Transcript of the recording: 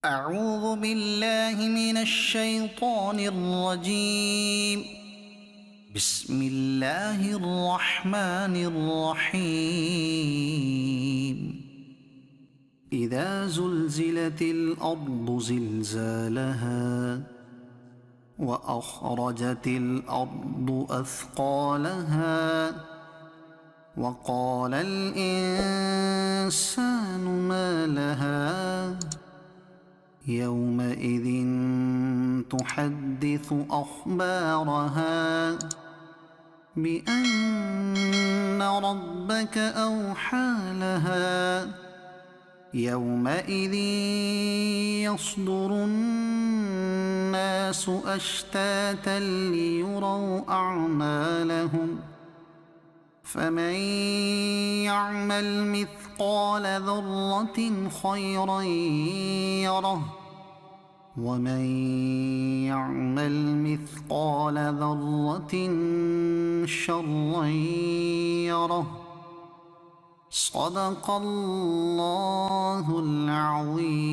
أعوذ بالله من الشيطان الرجيم. بسم الله الرحمن الرحيم. إذا زلزلت الأرض زلزالها وأخرجت الأرض أثقالها وقال الإنسان ما لها يومئذ تحدث أخبارها بأن ربك أوحى لها يومئذ يصدر الناس أشتاتا ليروا أعمالهم فمن يعمل مثقال ذرة خيرا يره ومن يعمل مثقال ذرة شرا يره. صدق الله العظيم.